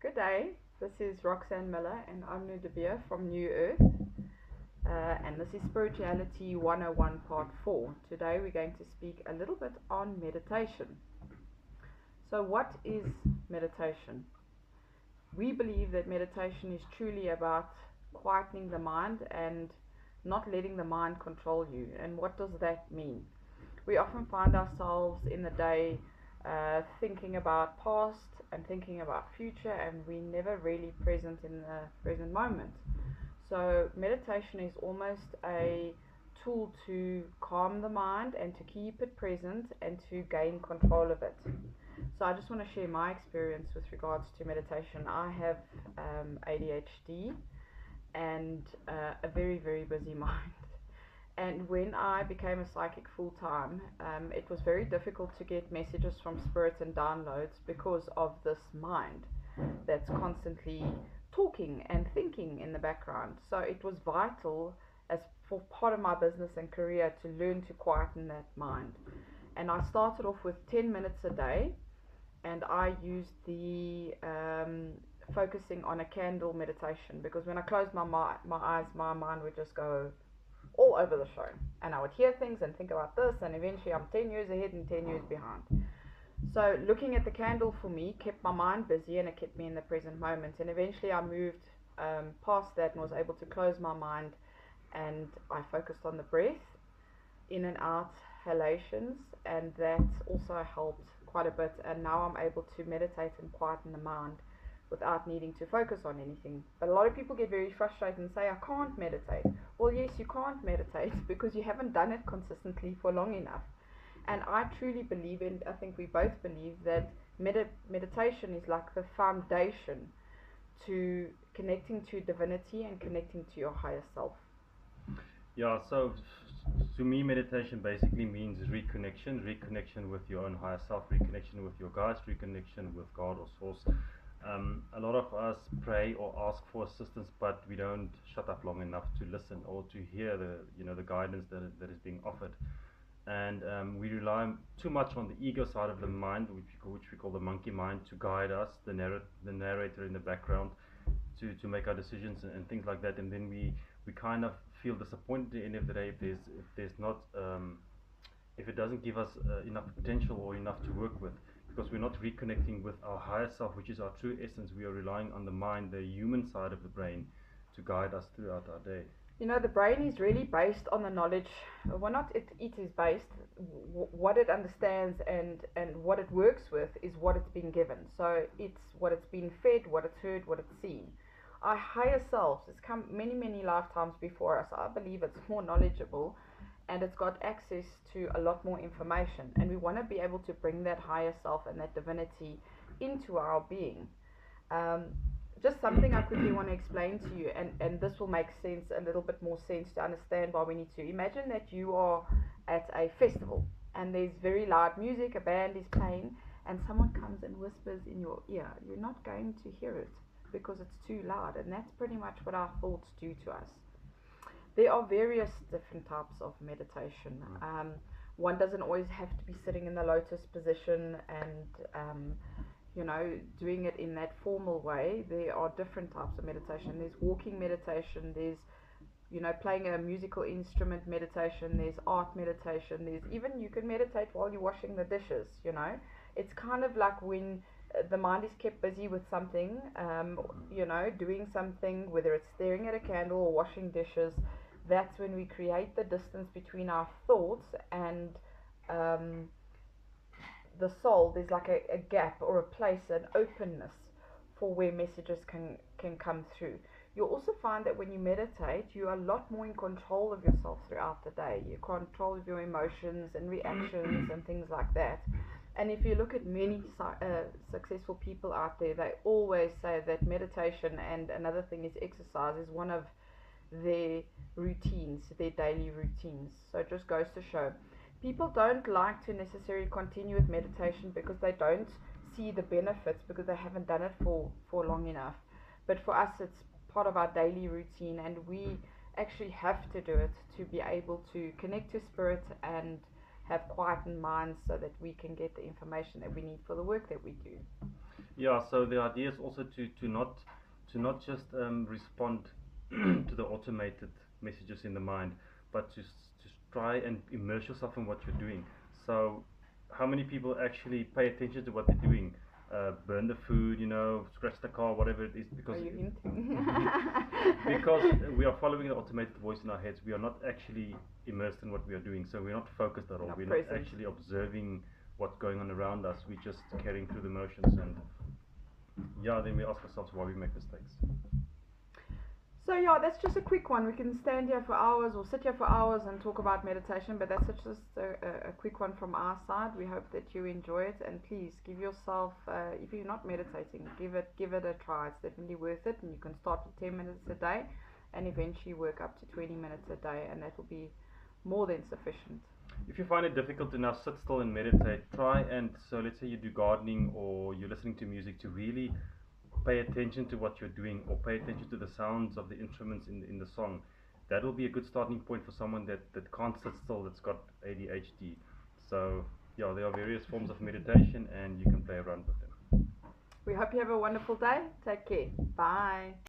Good day, this is Roxanne Miller and I'm New De Beer from New Earth, and this is Spirituality 101 Part 4. Today we're going to speak a little bit on meditation. So what is meditation? We believe that meditation is truly about quietening the mind and not letting the mind control you. And what does that mean? We often find ourselves in the day thinking about past and thinking about future, and we're never really present in the present moment. So meditation is almost a tool to calm the mind and to keep it present and to gain control of it. So I just want to share my experience with regards to meditation. I have ADHD and a very, very busy mind. And when I became a psychic full time, it was very difficult to get messages from spirit and downloads because of this mind that's constantly talking and thinking in the background. So it was vital as for part of my business and career to learn to quieten that mind. And I started off with 10 minutes a day, and I used the focusing on a candle meditation, because when I closed my eyes, my mind would just go all over the show, and I would hear things and think about this, and eventually I'm 10 years ahead and 10 years behind. So looking at the candle for me kept my mind busy and it kept me in the present moment, and eventually I moved past that and was able to close my mind, and I focused on the breath, in and out halations, and that also helped quite a bit. And now I'm able to meditate and quieten the mind without needing to focus on anything. But a lot of people get very frustrated and say, I can't meditate. Well, yes, you can't meditate because you haven't done it consistently for long enough. And I truly believe, and I think we both believe, that meditation is like the foundation to connecting to divinity and connecting to your higher self. Yeah, so to me, meditation basically means reconnection with your own higher self, reconnection with your guides, reconnection with God or Source. A lot of us pray or ask for assistance, but we don't shut up long enough to listen or to hear the guidance that is being offered. And we rely too much on the ego side of the mind, which we call the monkey mind, to guide us, the narrator in the background, to make our decisions and things like that. And then we kind of feel disappointed at the end of the day if it doesn't give us enough potential or enough to work with, because we're not reconnecting with our higher self, which is our true essence. We are relying on the mind, the human side of the brain, to guide us throughout our day. You know, the brain is really based on the knowledge. Well, not it is based. What it understands and what it works with is what it's been given. So it's what it's been fed, what it's heard, what it's seen. Our higher selves has come many, many lifetimes before us. I believe it's more knowledgeable and it's got access to a lot more information. And we want to be able to bring that higher self and that divinity into our being. Just something I quickly want to explain to you, and this will make sense, a little bit more sense to understand why we need to. Imagine that you are at a festival and there's very loud music, a band is playing, and someone comes and whispers in your ear. You're not going to hear it because it's too loud, and that's pretty much what our thoughts do to us. There are various different types of meditation. One doesn't always have to be sitting in the lotus position and doing it in that formal way. There are different types of meditation. There's walking meditation, there's playing a musical instrument meditation, there's art meditation, there's even, you can meditate while you're washing the dishes. It's kind of like when the mind is kept busy with something, doing something, whether it's staring at a candle or washing dishes. That's when we create the distance between our thoughts and the soul. There's like a gap or a place, an openness for where messages can come through. You'll also find that when you meditate, you are a lot more in control of yourself throughout the day. You control of your emotions and reactions and things like that. And if you look at many successful people out there, they always say that meditation, and another thing is exercise, is one of their routines, their daily routines. So it just goes to show, people don't like to necessarily continue with meditation because they don't see the benefits, because they haven't done it for long enough. But for us, it's part of our daily routine, and we actually have to do it to be able to connect to spirit and have quietened minds so that we can get the information that we need for the work that we do. Yeah, so the idea is also to not just respond to the automated messages in the mind, but to try and immerse yourself in what you're doing. So, how many people actually pay attention to what they're doing? Burn the food, scratch the car, whatever it is, Are because you hinting? because we are following the automated voice in our heads. We are not actually immersed in what we are doing, so we're not focused at all. Not We're not present. actually observing what's going on around us. We're just carrying through the motions, and yeah, then we ask ourselves why we make mistakes. So yeah, that's just a quick one. We can stand here for hours or sit here for hours and talk about meditation, but that's just a quick one from our side. We hope that you enjoy it, and please give yourself, if you're not meditating, give it a try. It's definitely worth it, and you can start with 10 minutes a day, and eventually work up to 20 minutes a day, and that will be more than sufficient. If you find it difficult to now sit still and meditate, try and so let's say you do gardening or you're listening to music, to really pay attention to what you're doing or pay attention to the sounds of the instruments in the song. That will be a good starting point for someone that can't sit still, that's got ADHD. So yeah, there are various forms of meditation and you can play around with them. We hope you have a wonderful day. Take care. Bye.